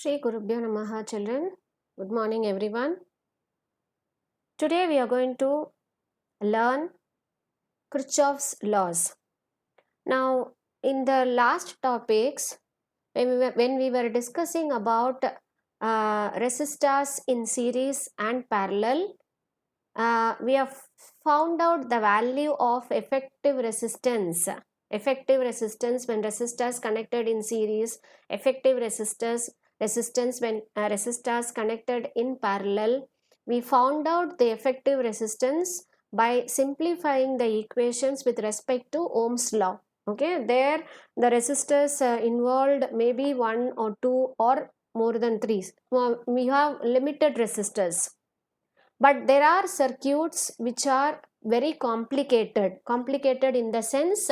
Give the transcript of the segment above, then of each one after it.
Shri Gurubhyo Namaha, children. Good morning, everyone. Today we are going to learn Kirchhoff's laws. Now, in the last topics, when we were discussing about resistors in series and parallel, we have found out the value of effective resistance. Effective resistance when resistors connected in series, effective resistance when resistors connected in parallel. We found out the effective resistance by simplifying the equations with respect to Ohm's law. Okay, there the resistors involved maybe one or two or more than three. We have limited resistors, but there are circuits which are very complicated in the sense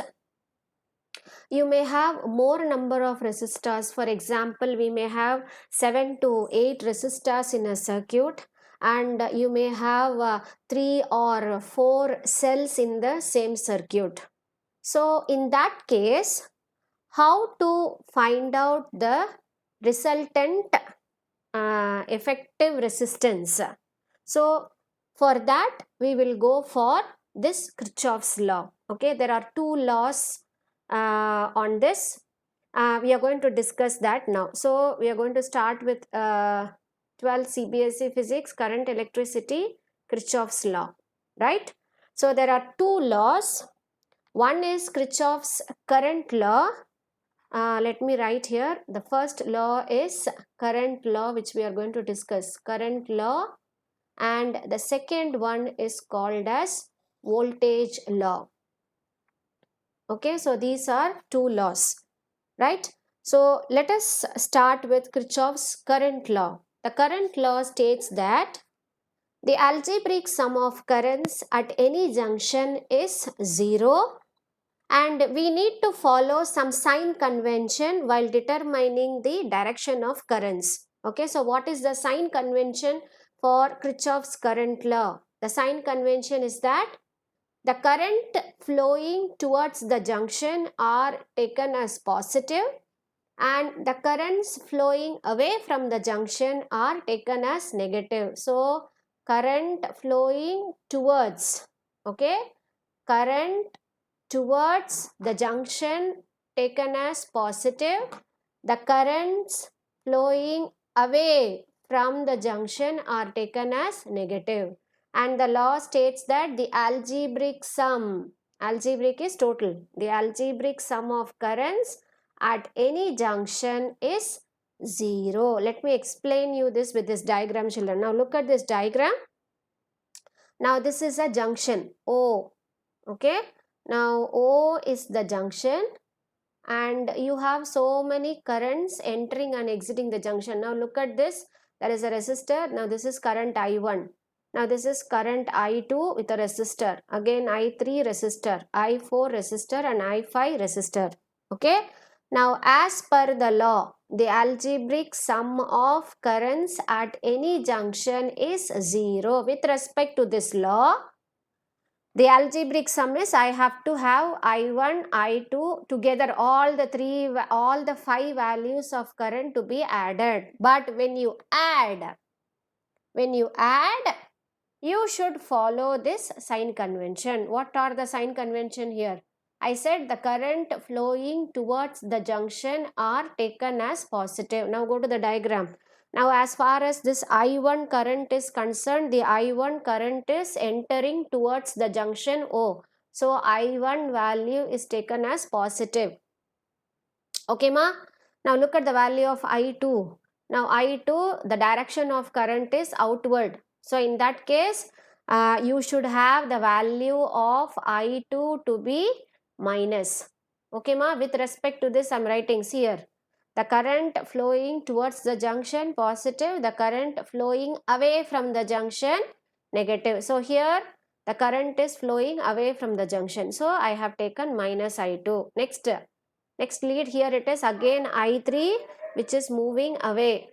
you may have more number of resistors. For example, we may have 7 to 8 resistors in a circuit, and you may have 3 or 4 cells in the same circuit. So in that case, how to find out the resultant effective resistance? So for that we will go for this Kirchhoff's law. Okay, there are two laws on this. We are going to discuss that now. So we are going to start with 12 CBSE physics, current, electricity, Kirchhoff's law, right? So there are two laws. One is Kirchhoff's current law. Let me write here. The first law is current law, which we are going to discuss. Current law. And the second one is called as voltage law. Okay, so these are two laws, right? So let us start with Kirchhoff's current law. The current law states that the algebraic sum of currents at any junction is 0, and we need to follow some sign convention while determining the direction of currents. Okay, so what is the sign convention for Kirchhoff's current law? The sign convention is that the current flowing towards the junction are taken as positive, and the currents flowing away from the junction are taken as negative. So current flowing towards, okay, current towards the junction taken as positive, the currents flowing away from the junction are taken as negative. And the law states that the algebraic sum, algebraic is total, the algebraic sum of currents at any junction is 0. Let me explain you this with this diagram, children. Now look at this diagram. Now this is a junction O. Okay, now O is the junction, and you have so many currents entering and exiting the junction. Now look at this. There is a resistor. Now this is current I1. Now this is current I2 with a resistor. Again I3 resistor, I4 resistor, and I5 resistor. Okay. Now as per the law, the algebraic sum of currents at any junction is 0. With respect to this law, the algebraic sum is I have to have I1, I2 together, all the 5 values of current to be added. But when you add, you should follow this sign convention. What are the sign convention here? I said the current flowing towards the junction are taken as positive. Now go to the diagram. Now as far as this I1 current is concerned, the I1 current is entering towards the junction O. So I1 value is taken as positive. Okay ma? Now look at the value of I2. Now I2, the direction of current is outward. So in that case, you should have the value of I2 to be minus. Okay ma? With respect to this, I am writing here. The current flowing towards the junction positive, the current flowing away from the junction negative. So here the current is flowing away from the junction. So I have taken minus I2. Next lead here it is again I3 which is moving away.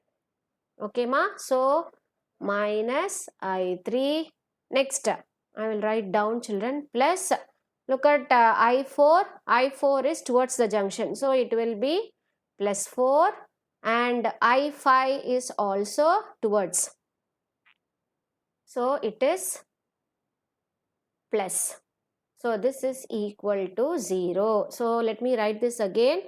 Okay ma? So minus I3. Next I will write down, children, plus look at I4. I4 is towards the junction. So it will be plus 4, and I phi is also towards. So it is plus. So this is equal to 0. So let me write this again.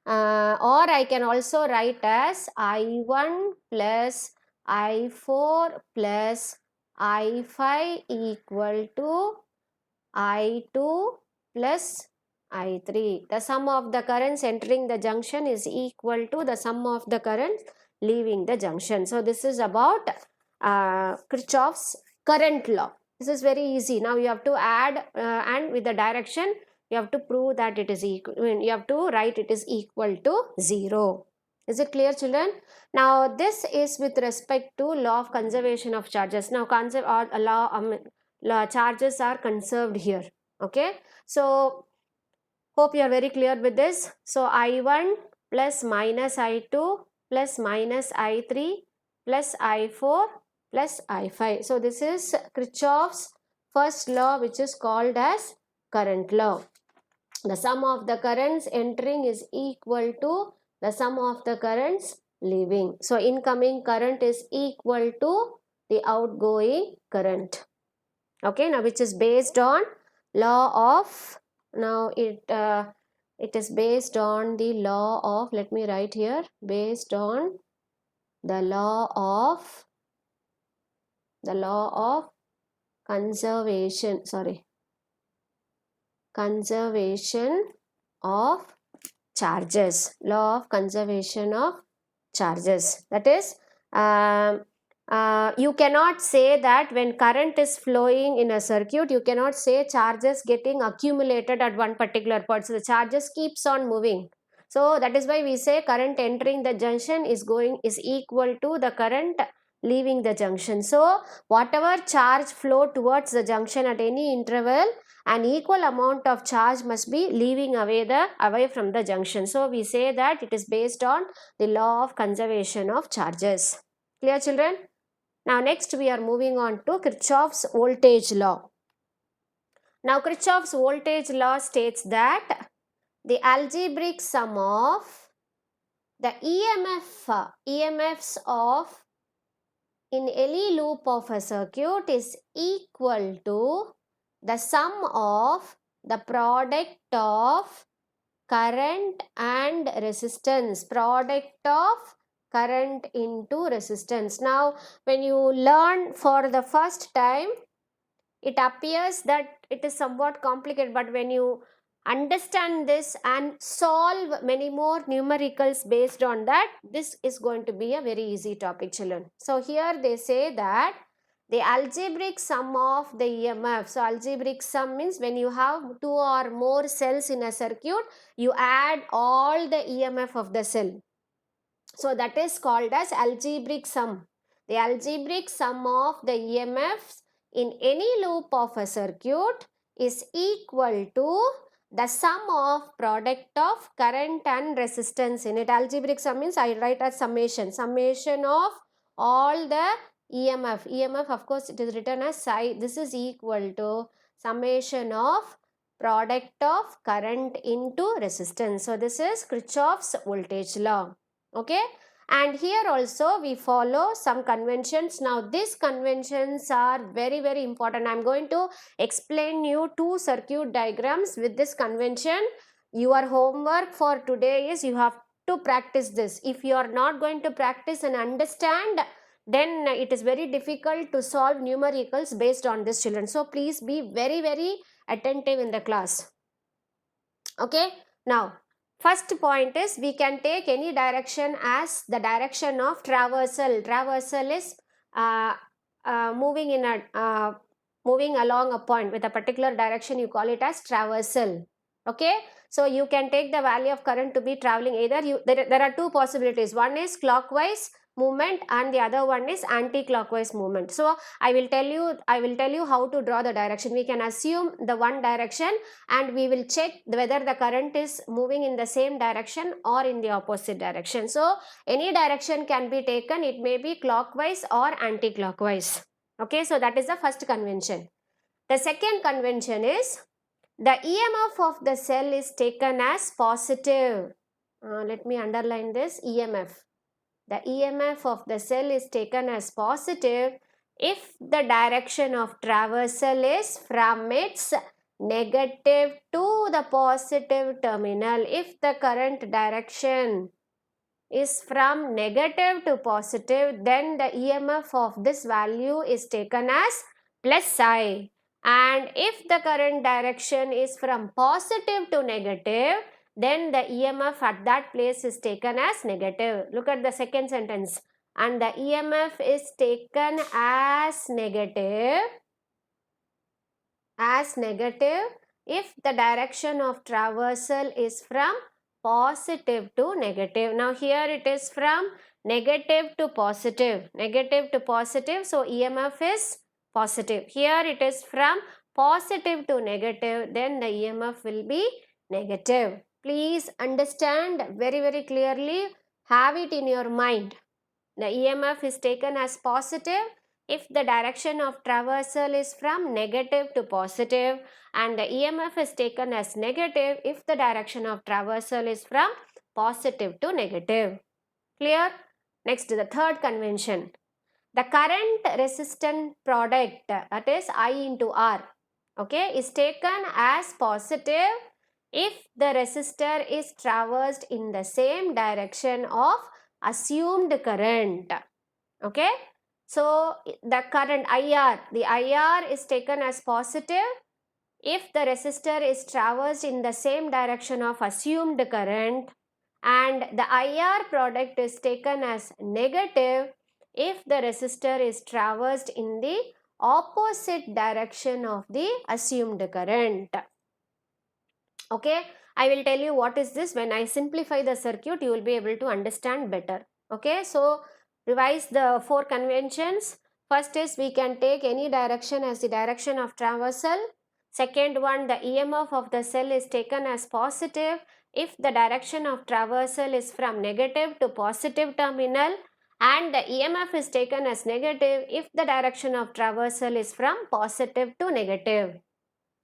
Or I can also write as I1 plus I4 plus I5 equal to I2 plus I3. The sum of the currents entering the junction is equal to the sum of the currents leaving the junction. So this is about Kirchhoff's current law. This is very easy. Now you have to add and with the direction you have to prove that it is equal. You have to write it is equal to 0. Is it clear, children? Now this is with respect to law of conservation of charges. Now charges are conserved here. Okay, so hope you are very clear with this. So I1 plus minus I2 plus minus I3 plus I4 plus I5. So this is Kirchhoff's first law, which is called as current law. The sum of the currents entering is equal to the sum of the currents leaving. So incoming current is equal to the outgoing current. Okay, now which is based on law of, now it is based on the law of, let me write here, based on the law of conservation of charges. Law of conservation of charges. That is, you cannot say that when current is flowing in a circuit, you cannot say charges getting accumulated at one particular point. So the charges keeps on moving. So that is why we say current entering the junction is equal to the current leaving the junction. So whatever charge flow towards the junction at any interval, an equal amount of charge must be leaving away from the junction. So we say that it is based on the law of conservation of charges. Clear, children? Now next we are moving on to Kirchhoff's voltage law. Now Kirchhoff's voltage law states that the algebraic sum of the EMFs of in any loop of a circuit is equal to the sum of the product of current and resistance, product of current into resistance. Now when you learn for the first time, it appears that it is somewhat complicated, but when you understand this and solve many more numericals based on that, this is going to be a very easy topic, children. So here they say that the algebraic sum of the EMF. So algebraic sum means when you have two or more cells in a circuit, you add all the EMF of the cell. So that is called as algebraic sum. The algebraic sum of the EMFs in any loop of a circuit is equal to the sum of product of current and resistance in it. Algebraic sum means I write as summation of all the EMF of course it is written as psi. This is equal to summation of product of current into resistance. So this is Kirchhoff's voltage law. Okay, and here also we follow some conventions. Now these conventions are very important. I am going to explain you two circuit diagrams with this convention. Your homework for today is you have to practice this. If you are not going to practice and understand, then it is very difficult to solve numericals based on this, children. So please be very attentive in the class. Okay, now first point is we can take any direction as the direction of traversal. Traversal is moving along a point with a particular direction. You call it as traversal. Okay, so you can take the value of current to be traveling either there are two possibilities. One is clockwise movement and the other one is anti-clockwise movement. So I will tell you how to draw the direction. We can assume the one direction and we will check whether the current is moving in the same direction or in the opposite direction. So any direction can be taken. It may be clockwise or anti-clockwise. Okay, so that is the first convention. The second convention is the EMF of the cell is taken as positive. Let me underline this, EMF. the EMF of the cell is taken as positive if the direction of traversal is from its negative to the positive terminal. If the current direction is from negative to positive, then the EMF of this value is taken as plus I. And if the current direction is from positive to negative, then the EMF at that place is taken as negative. Look at the second sentence. And the EMF is taken as negative if the direction of traversal is from positive to negative. Now here it is from negative to positive, so EMF is positive. Here it is from positive to negative, then the EMF will be negative. Please understand very clearly, have it in your mind. The EMF is taken as positive if the direction of traversal is from negative to positive, and the EMF is taken as negative if the direction of traversal is from positive to negative. Clear? Next, the third convention. The current resistant product, that is I into R, okay, is taken as positive if the resistor is traversed in the same direction of assumed current. Okay, so the current IR is taken as positive if the resistor is traversed in the same direction of assumed current, and the IR product is taken as negative if the resistor is traversed in the opposite direction of the assumed current. Okay, I will tell you what is this. When I simplify the circuit, you will be able to understand better. Okay, so revise the four conventions. First is we can take any direction as the direction of traversal. Second one, the EMF of the cell is taken as positive if the direction of traversal is from negative to positive terminal, and the EMF is taken as negative if the direction of traversal is from positive to negative.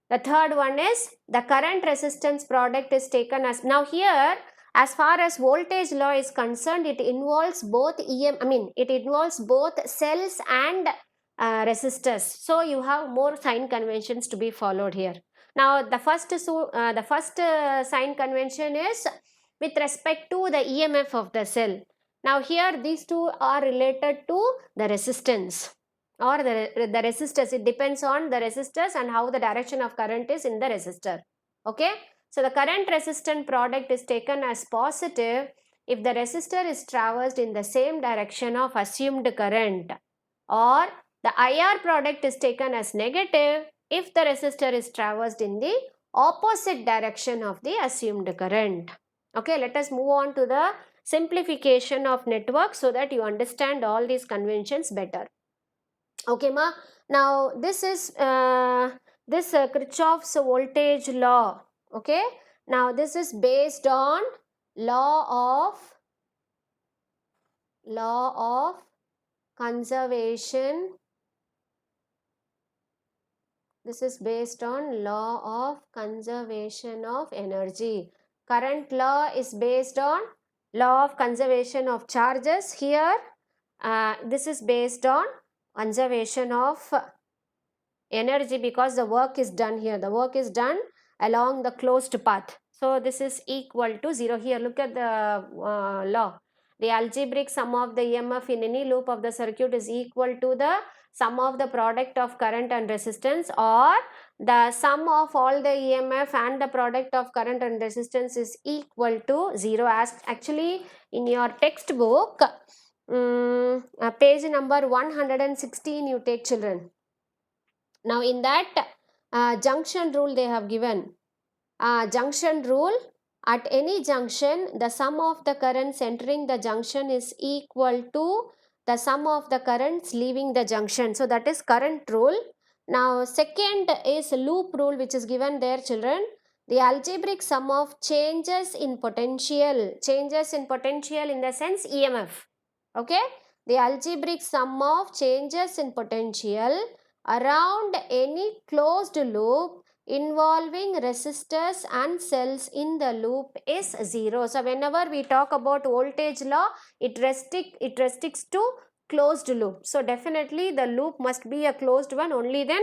The third one is the current resistance product is taken as, now here as far as voltage law is concerned, it involves both it involves both cells and resistors. So you have more sign conventions to be followed here. Now the first sign convention is with respect to the EMF of the cell. Now here these two are related to the resistance or the resistors. It depends on the resistors and how the direction of current is in the resistor. Okay, so the current resistant product is taken as positive if the resistor is traversed in the same direction of assumed current, or the IR product is taken as negative if the resistor is traversed in the opposite direction of the assumed current. Okay, let us move on to the simplification of network so that you understand all these conventions better. Okay ma, now this is Kirchhoff's voltage law. Okay, now this is based on law of conservation. This is based on law of conservation of energy. Current law is based on law of conservation of charges. Here this is based on conservation of energy because the work is done here. The work is done along the closed path. So this is equal to 0. Here look at the law. The algebraic sum of the EMF in any loop of the circuit is equal to the sum of the product of current and resistance, or the sum of all the EMF and the product of current and resistance is equal to 0. As actually in your textbook, page number 116 you take, children. Now in that junction rule they have given. Junction rule, at any junction the sum of the currents entering the junction is equal to the sum of the currents leaving the junction. So that is current rule. Now second is loop rule, which is given there, children. The algebraic sum of changes in potential in the sense EMF. Okay, the algebraic sum of changes in potential around any closed loop involving resistors and cells in the loop is 0. So whenever we talk about voltage law, it restricts to closed loop. So definitely the loop must be a closed one, only then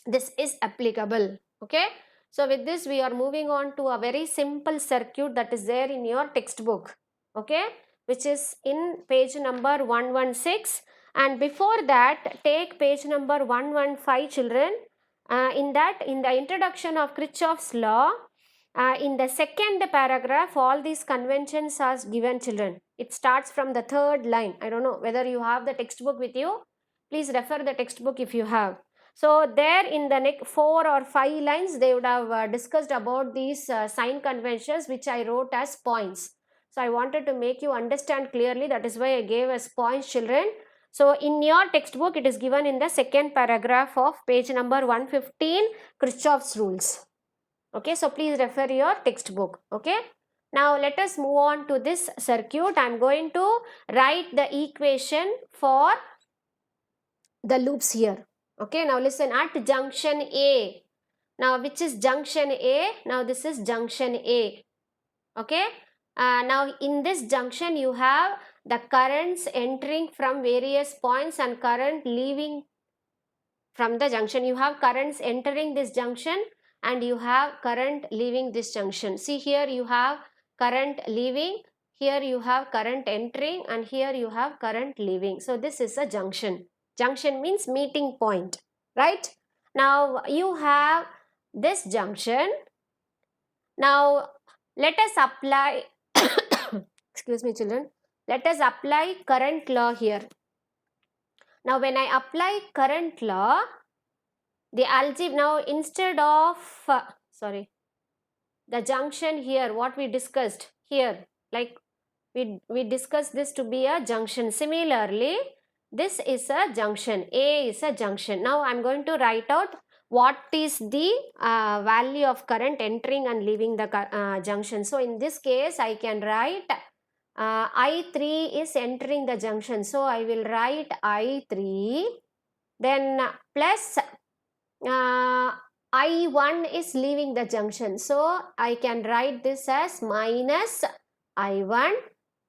this is applicable. Okay. So with this we are moving on to a very simple circuit that is there in your textbook. Okay, which is in page number 116. And before that, take page number 115, children. In the introduction of Kirchhoff's law, in the second paragraph, all these conventions are given, children. It starts from the third line. I don't know whether you have the textbook with you. Please refer the textbook if you have. So there in the next 4 or 5 lines, they would have discussed about these sign conventions, which I wrote as points. So I wanted to make you understand clearly. That is why I gave as points, children. So in your textbook, it is given in the second paragraph of page number 115, Kirchhoff's rules. Okay, so please refer your textbook. Okay, now let us move on to this circuit. I am going to write the equation for the loops here. Okay, now listen, at junction A. Now which is junction A? Now this is junction A. Okay, now in this junction you have the currents entering from various points and current leaving from the junction. You have currents entering this junction and you have current leaving this junction. See, here you have current leaving, here you have current entering, and here you have current leaving. So this is a junction. Junction means meeting point, right? Now you have this junction. Now let us apply excuse me, children. Let us apply current law here. Now when I apply current law, the algebra, now instead of the junction here, what we discussed here, like we discussed this to be a junction. Similarly, this is a junction. A is a junction. Now I'm going to write out what is the value of current entering and leaving the junction. So in this case, I can write I3 is entering the junction. So I will write I3, then plus I1 is leaving the junction. So I can write this as minus I1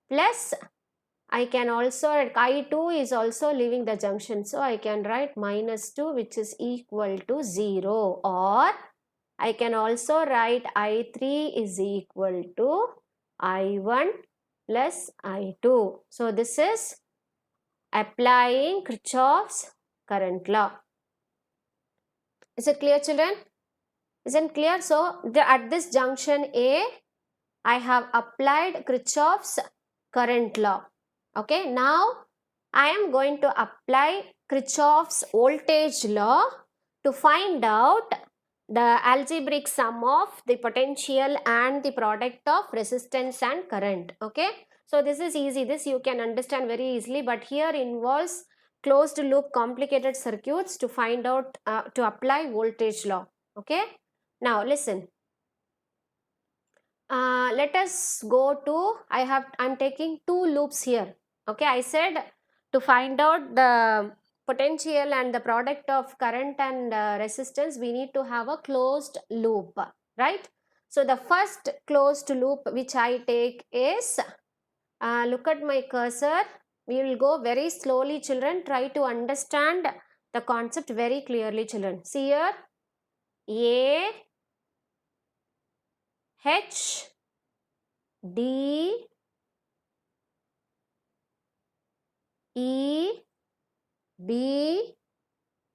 plus I can also write I2 is also leaving the junction. So I can write minus 2, which is equal to 0, or I can also write I3 is equal to I1 plus I2. So this is applying Kirchhoff's current law. Is it clear, children? Isn't clear? So at this junction A, I have applied Kirchhoff's current law. Okay, now I am going to apply Kirchhoff's voltage law to find out the algebraic sum of the potential and the product of resistance and current. Okay, so this is easy. This you can understand very easily, but here involves closed loop complicated circuits to find out to apply voltage law. Okay, now listen. Let us go to, I'm taking 2 loops here. Okay, I said to find out the potential and the product of current and resistance, we need to have a closed loop, right? So the first closed loop which I take is, look at my cursor. We will go very slowly, children. Try to understand the concept very clearly, children. See here, A, H, D, E, B,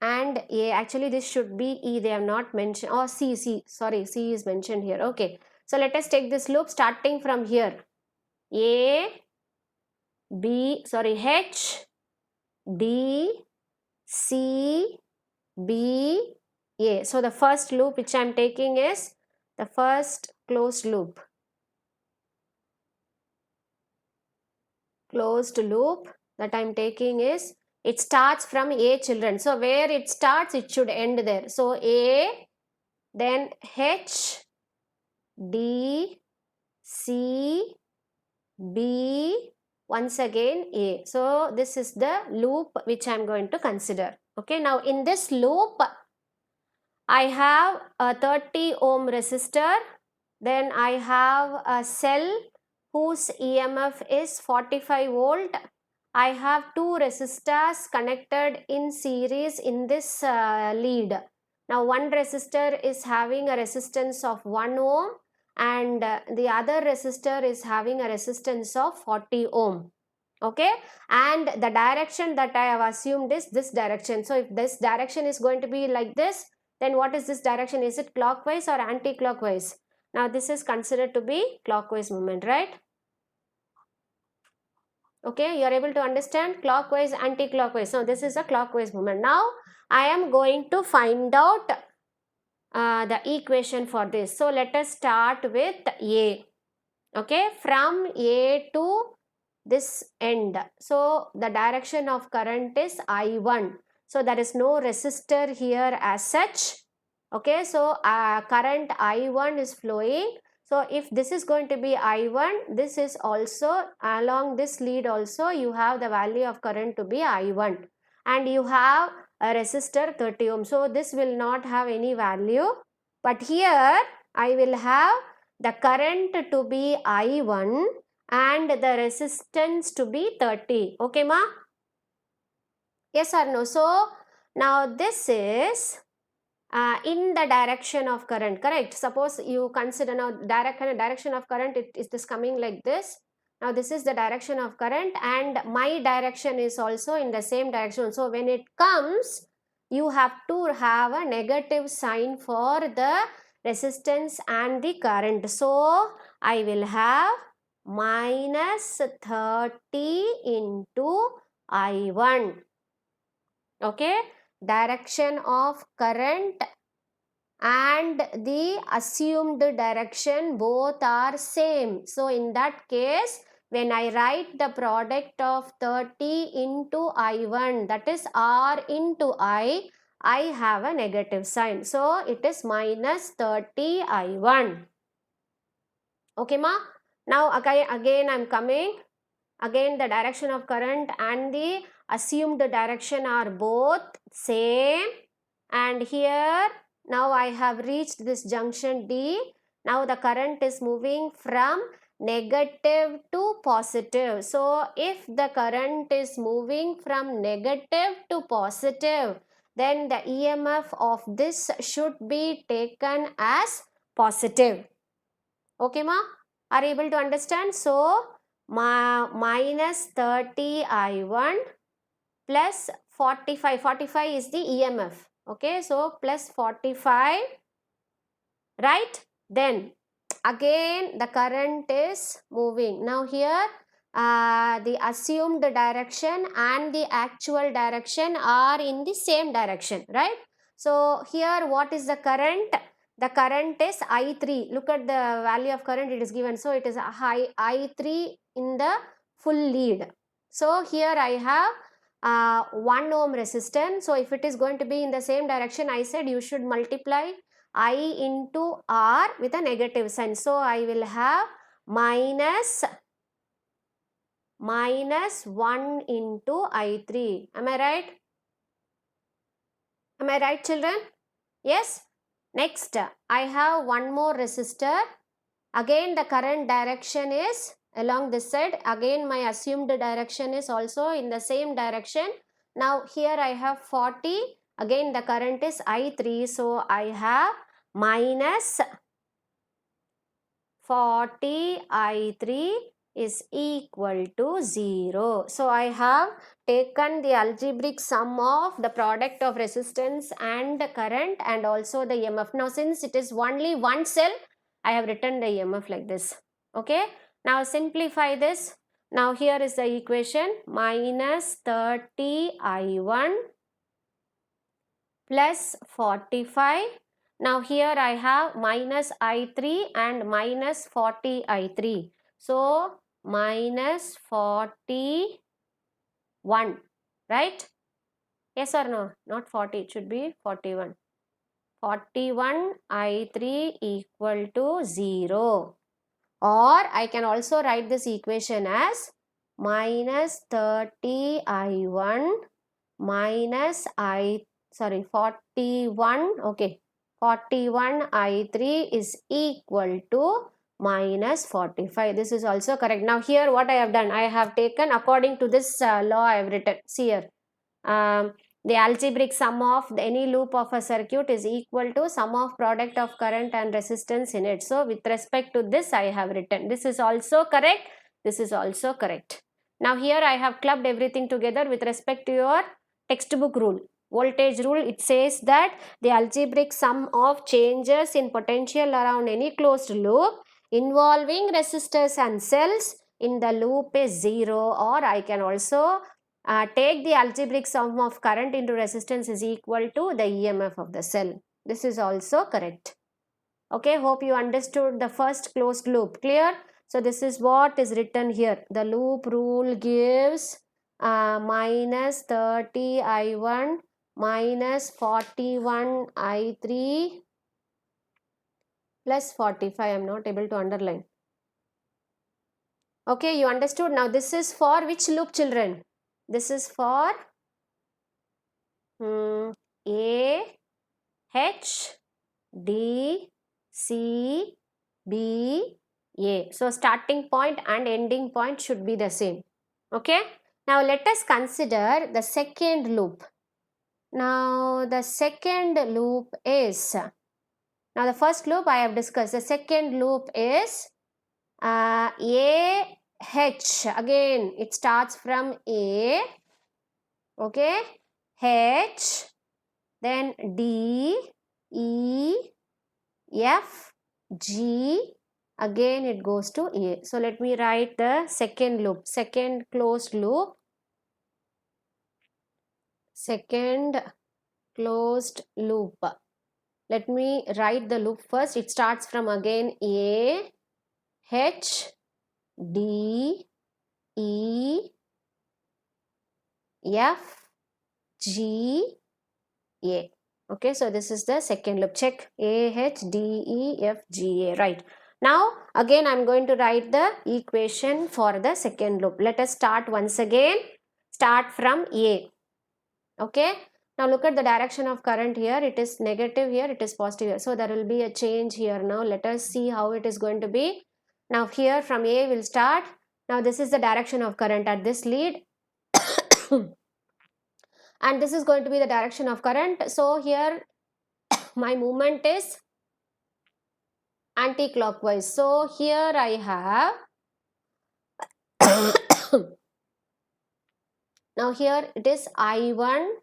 and A. Actually, this should be E. They have not mentioned. Oh, C. Sorry, C is mentioned here. Okay. So let us take this loop starting from here. A, B, sorry, H, D, C, B, A. So the first loop which I am taking is the first closed loop. Closed loop that I am taking is, it starts from A, children. So where it starts, it should end there. So A, then H, D, C, B, once again A. So this is the loop which I am going to consider. Okay, now in this loop, I have a 30 ohm resistor, then I have a cell whose EMF is 45 volt. I have two resistors connected in series in this lead. Now one resistor is having a resistance of 1 ohm and the other resistor is having a resistance of 40 ohm. Okay, and the direction that I have assumed is this direction. So if this direction is going to be like this, then what is this direction? Is it clockwise or anti-clockwise? Now this is considered to be clockwise movement, right? Okay, you are able to understand clockwise, anti-clockwise. So this is a clockwise movement. Now I am going to find out the equation for this. So let us start with A. Okay, from A to this end. So the direction of current is I1. So there is no resistor here as such. Okay, so current I1 is flowing. So if this is going to be I1, this is also along this lead also you have the value of current to be I1 and you have a resistor 30 ohm. So this will not have any value, but here I will have the current to be I1 and the resistance to be 30. Okay ma? Yes or no? So now this is in the direction of current, correct? Suppose you consider now direction of current, it is this coming like this. Now this is the direction of current and my direction is also in the same direction. So when it comes, you have to have a negative sign for the resistance and the current. So I will have minus 30 into I1. Okay, direction of current and the assumed direction both are same. So in that case, when I write the product of 30 into I1, that is R into I have a negative sign. So it is minus 30 I1. Okay ma? Now again I'm coming. Again the direction of current and the assumed direction are both same, and here now I have reached this junction D. Now the current is moving from negative to positive. So if the current is moving from negative to positive, then the EMF of this should be taken as positive. Okay ma? Are you able to understand? So minus 30 I1 plus 45 is the EMF. Okay, so plus 45, right? Then again the current is moving. Now here the assumed direction and the actual direction are in the same direction, right? So here what is the current? The current is I3. Look at the value of current it is given. So it is a high I3 in the full lead. So here I have 1 ohm resistance. So if it is going to be in the same direction, I said you should multiply I into R with a negative sign. So I will have minus 1 into I3. Am I right? Am I right, children? Yes. Next, I have one more resistor. Again the current direction is along this side. Again my assumed direction is also in the same direction. Now here I have 40. Again the current is I3. So I have minus 40 I3 is equal to 0. So I have taken the algebraic sum of the product of resistance and current and also the EMF. Now since it is only one cell, I have written the EMF like this. Okay. Now simplify this. Now here is the equation, minus 30 I1 plus 45. Now here I have minus I3 and minus 40 I3. So minus 41, right? Yes or no? Not 40, it should be 41. 41 I3 equal to 0. Or I can also write this equation as minus 30 I1 minus 41, okay, 41 I3 is equal to minus 45. This is also correct. Now here what I have done, I have taken according to this law I have written. See here, the algebraic sum of any loop of a circuit is equal to sum of product of current and resistance in it. So with respect to this I have written. This is also correct. This is also correct. Now here I have clubbed everything together with respect to your textbook rule. Voltage rule, it says that the algebraic sum of changes in potential around any closed loop involving resistors and cells in the loop is 0, or I can also take the algebraic sum of current into resistance is equal to the EMF of the cell. This is also correct. Okay, hope you understood the first closed loop. Clear? So this is what is written here. The loop rule gives minus 30 I1 minus 41 I3 plus 45. I am not able to underline. Okay, you understood. Now this is for which loop, children? This is for A, H, D, C, B, A. So starting point and ending point should be the same. Okay. Now let us consider the second loop. Now the second loop is, now the first loop I have discussed. The second loop is A, H. Again it starts from A. Okay. H, then D, E, F, G, again it goes to A. So let me write the second loop, second closed loop, second closed loop. Let me write the loop first. It starts from again A, H, D, E, F, G, A. Okay, so this is the second loop. Check A, H, D, E, F, G, A. Right. Now, again, I'm going to write the equation for the second loop. Let us start once again. Start from A. Okay. Now, look at the direction of current here. It is negative here. It is positive here. So, there will be a change here. Now, let us see how it is going to be. Now, here from A will start. Now, this is the direction of current at this lead. And this is going to be the direction of current. So, here my movement is anti-clockwise. So here I have now here it is I1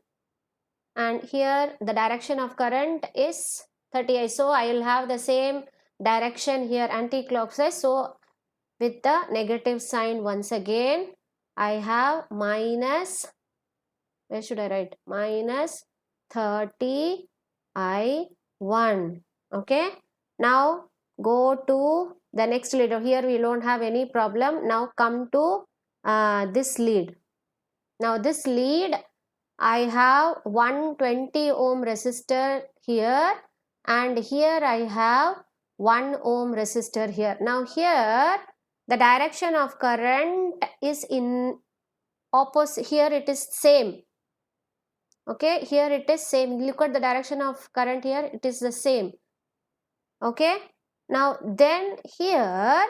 and here the direction of current is 30I. So I will have the same direction here anti-clockwise. So with the negative sign once again I have minus, where should I write, minus 30I1. Okay. Now go to the next lead. Here we don't have any problem. Now come to this lead. Now this lead I have 120 ohm resistor here and here I have 1 ohm resistor here. Now here the direction of current is in opposite. Here it is same. Okay, here it is same. Look at the direction of current here. It is the same. Okay. Now then here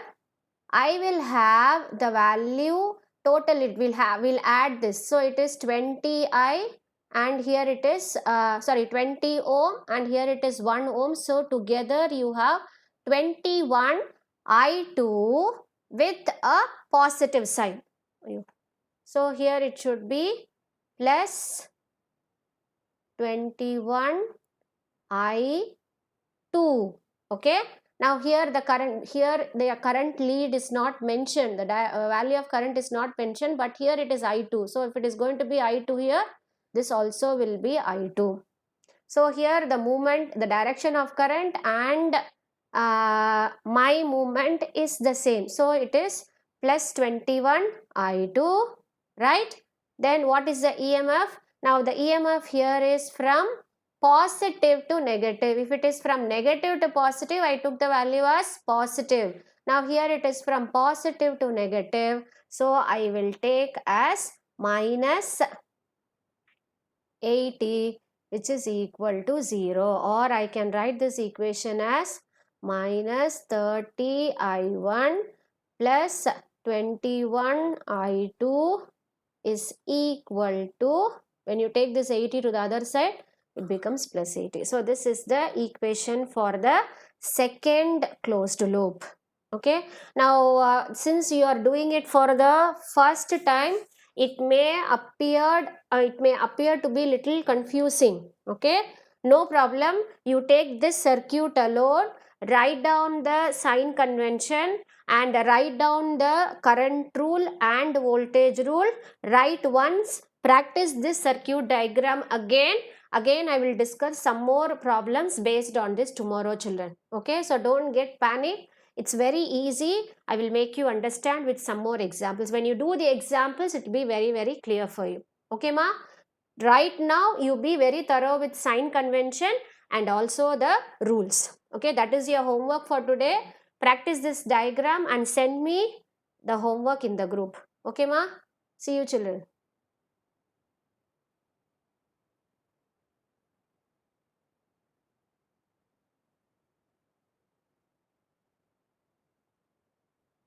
I will have the value total, it will have, will add this. So it is 20I and here it is 20 ohm and here it is 1 ohm. So together you have 21 I2 with a positive sign. So here it should be plus 21 I2. Okay. Now here the current lead is not mentioned. The value of current is not mentioned, but here it is I2. So if it is going to be I2 here, this also will be I2. So here the movement, the direction of current and my movement is the same. So it is plus 21 I2, right? Then what is the EMF? Now the EMF here is from positive to negative. If it is from negative to positive, I took the value as positive. Now here it is from positive to negative. So I will take as minus 80 which is equal to 0, or I can write this equation as minus 30I1 plus 21I2 is equal to, when you take this 80 to the other side, it becomes plus 80. So this is the equation for the second closed loop. Okay, now since you are doing it for the first time, it may appear to be little confusing. Okay, no problem, you take this circuit alone, write down the sign convention and write down the current rule and voltage rule. Write once, practice this circuit diagram again. I will discuss some more problems based on this tomorrow, children. Okay, so don't get panic. It's very easy. I will make you understand with some more examples. When you do the examples, it will be very, very clear for you. Okay, ma? Right now, you be very thorough with sign convention and also the rules. Okay, that is your homework for today. Practice this diagram and send me the homework in the group. Okay, ma? See you, children.